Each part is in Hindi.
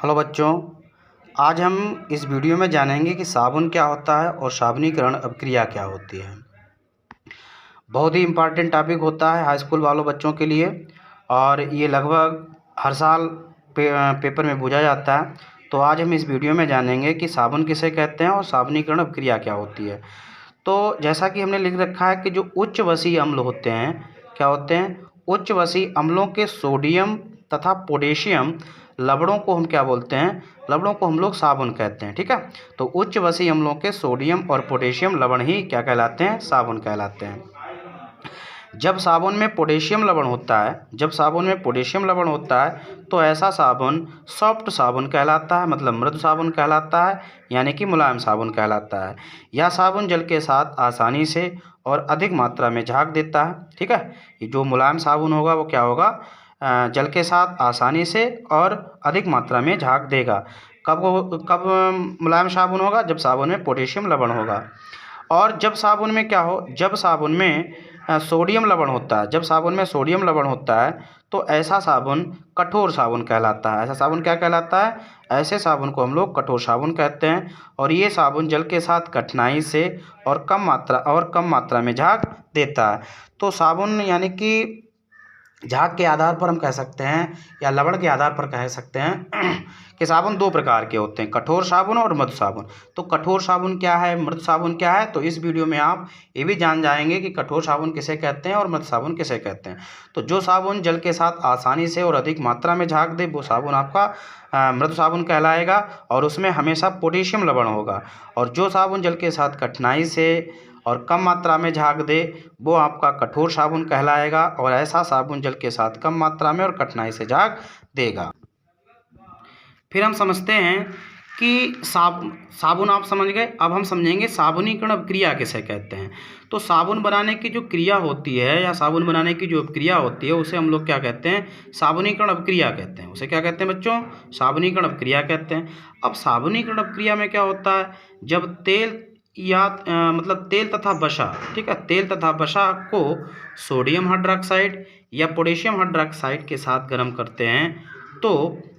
हेलो बच्चों, आज हम इस वीडियो में जानेंगे कि साबुन क्या होता है और साबुनीकरण अभिक्रिया क्या होती है। बहुत ही इम्पॉर्टेंट टॉपिक होता है हाई स्कूल वालों बच्चों के लिए और ये लगभग हर साल पेपर में पूछा जाता है। तो आज हम इस वीडियो में जानेंगे कि साबुन किसे कहते हैं और साबुनीकरण अभिक्रिया क्या होती है। तो जैसा कि हमने लिख रखा है कि जो उच्च वसीय अम्ल होते हैं, क्या होते हैं? उच्च वसीय अम्लों के सोडियम तथा पोटेशियम लवणों को हम क्या बोलते हैं? लवणों को हम लोग साबुन कहते हैं। ठीक है, तो उच्च वसीय अम्लों के सोडियम और पोटेशियम लवण ही क्या कहलाते हैं? साबुन कहलाते हैं। जब साबुन में पोटेशियम लवण होता है, तो ऐसा साबुन सॉफ्ट साबुन कहलाता है, मतलब मृदु साबुन कहलाता है, यानी कि मुलायम साबुन कहलाता है। यह साबुन जल के साथ आसानी से और अधिक मात्रा में झाग देता है। ठीक है, ये जो मुलायम साबुन होगा वो क्या होगा? जल के साथ आसानी से और अधिक मात्रा में झाग देगा। कब मुलायम साबुन होगा? जब साबुन में पोटेशियम लवण होगा। और जब साबुन में क्या हो? जब साबुन में सोडियम लवण होता है, जब साबुन में सोडियम लवण होता है तो ऐसा साबुन कठोर साबुन कहलाता है। ऐसा साबुन क्या कहलाता है? ऐसे साबुन को हम लोग कठोर साबुन कहते हैं। और ये साबुन जल के साथ कठिनाई से और कम मात्रा में झाग देता है। तो साबुन यानी कि झाग के आधार पर हम कह सकते हैं या लवण के आधार पर कह सकते हैं कि साबुन दो प्रकार के होते हैं, कठोर साबुन और मृदु साबुन। तो कठोर साबुन क्या है, मृदु साबुन क्या है, तो इस वीडियो में आप ये भी जान जाएंगे कि कठोर साबुन किसे कहते हैं और मृदु साबुन किसे कहते हैं। तो जो साबुन जल के साथ आसानी से और अधिक मात्रा में झाग दे वो साबुन आपका मृदु साबुन कहलाएगा और उसमें हमेशा पोटेशियम लवण होगा। और जो साबुन जल के साथ कठिनाई से और कम मात्रा में झाग दे वो आपका कठोर साबुन कहलाएगा। और ऐसा साबुन जल के साथ कम मात्रा में और कठिनाई से झाग देगा। फिर हम समझते हैं कि साबुन आप समझ गए। अब हम समझेंगे साबुनीकरण अभिक्रिया किसे कहते हैं। तो साबुन बनाने की जो क्रिया होती है या साबुन बनाने की जो अभिक्रिया होती है उसे हम लोग क्या कहते हैं? साबुनीकरण अभिक्रिया कहते हैं। उसे क्या कहते हैं बच्चों? साबुनीकरण अभिक्रिया कहते हैं। अब साबुनीकरण अभिक्रिया में क्या होता है? जब तेल या मतलब तेल तथा वसा, ठीक है, तेल तथा वसा को सोडियम हाइड्रोक्साइड या पोटेशियम हाइड्रोक्साइड के साथ गर्म करते हैं तो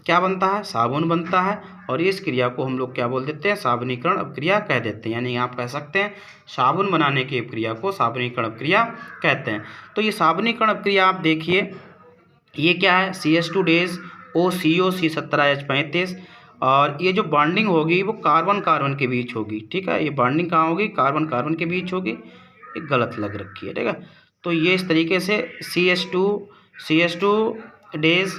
क्या बनता है? साबुन बनता है। और इस क्रिया को हम लोग क्या बोल देते हैं? साबुनीकरण अभिक्रिया कह देते हैं। यानी आप कह सकते हैं साबुन बनाने की अभिक्रिया को साबुनीकरण अभिक्रिया कहते हैं। तो ये साबुनीकरण अभिक्रिया आप देखिए, ये क्या है? CH2 days OCO C17H35। और ये जो बॉन्डिंग होगी वो कार्बन कार्बन के बीच होगी। ठीक है, ये बॉन्डिंग कहाँ होगी? कार्बन कार्बन के बीच होगी। ये गलत लग रखी है। ठीक है, तो ये इस तरीके से CH2 days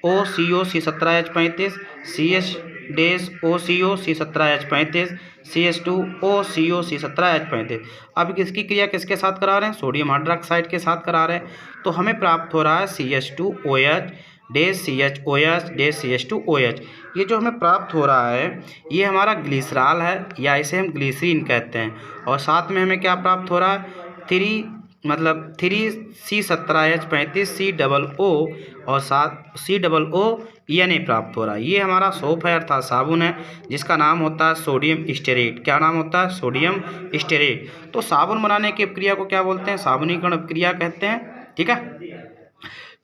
OCO C17H35, CH days OCO C17H35, CH2OCO C17H35। अब इसकी क्रिया किसके साथ करा रहे हैं? सोडियम हाइड्रोक्साइड के साथ करा रहे हैं। तो हमें प्राप्त हो रहा है CH2OH days CHOH days CH2OH। ये जो हमें प्राप्त हो रहा है ये हमारा ग्लिसरॉल है या इसे हम ग्लिसरीन कहते हैं। और साथ में हमें क्या प्राप्त हो रहा है? 3C17H35 COO और साथ COO प्राप्त हो रहा है। ये हमारा सोप है अर्थात साबुन है जिसका नाम होता है सोडियम स्टेरेट। क्या नाम होता है? Sodium stearate. तो साबुन बनाने की प्रक्रिया को क्या बोलते हैं? साबुनीकरण प्रक्रिया कहते हैं। ठीक है,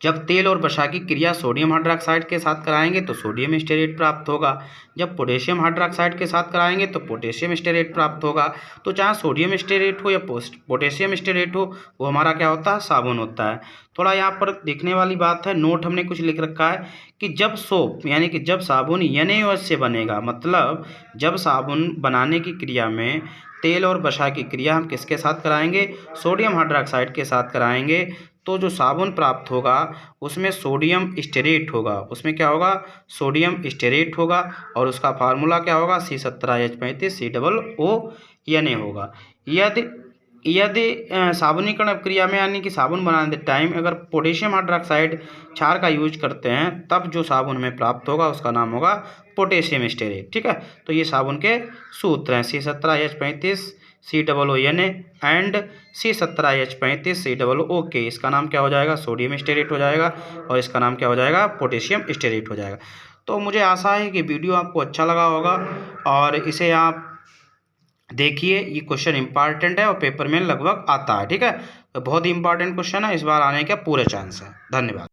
जब तेल और वसा की क्रिया सोडियम हाइड्रोक्साइड के साथ कराएंगे तो सोडियम स्टेरेट प्राप्त होगा। जब पोटेशियम हाइड्रोक्साइड के साथ कराएंगे तो पोटेशियम स्टेरेट प्राप्त होगा। तो चाहे सोडियम स्टेरेट हो या पोटेशियम स्टेरेट हो वो हमारा क्या होता है? साबुन होता है। थोड़ा यहाँ पर देखने वाली बात है, नोट हमने कुछ लिख रखा है कि जब सोप यानी कि जब साबुन NaOH से बनेगा, मतलब जब साबुन बनाने की क्रिया में तेल और वसा की क्रिया हम किसके साथ कराएंगे? सोडियम हाइड्रोक्साइड के साथ कराएंगे तो जो साबुन प्राप्त होगा उसमें सोडियम स्टेरेट होगा। उसमें क्या होगा? सोडियम स्टेरेट होगा। और उसका फार्मूला क्या होगा? C17H35 COO होगा। यदि साबुनीकरण अभिक्रिया में यानी कि साबुन बनाने टाइम अगर पोटेशियम हाइड्रोक्साइड क्षार का यूज करते हैं तब जो साबुन हमें प्राप्त होगा उसका नाम होगा पोटेशियम स्टेरेट। ठीक है, तो ये साबुन के सूत्र हैं C17H35 COO and C17H35 COO। इसका नाम क्या हो जाएगा? सोडियम स्टेरेट हो जाएगा और इसका नाम क्या हो जाएगा? पोटेशियम स्टेरेट हो जाएगा। तो मुझे आशा है कि वीडियो आपको अच्छा लगा होगा और इसे आप देखिए। ये क्वेश्चन इंपॉर्टेंट है और पेपर में लगभग आता है। ठीक है, तो बहुत ही इंपॉर्टेंट क्वेश्चन है, इस बार आने के पूरे चांस है। धन्यवाद।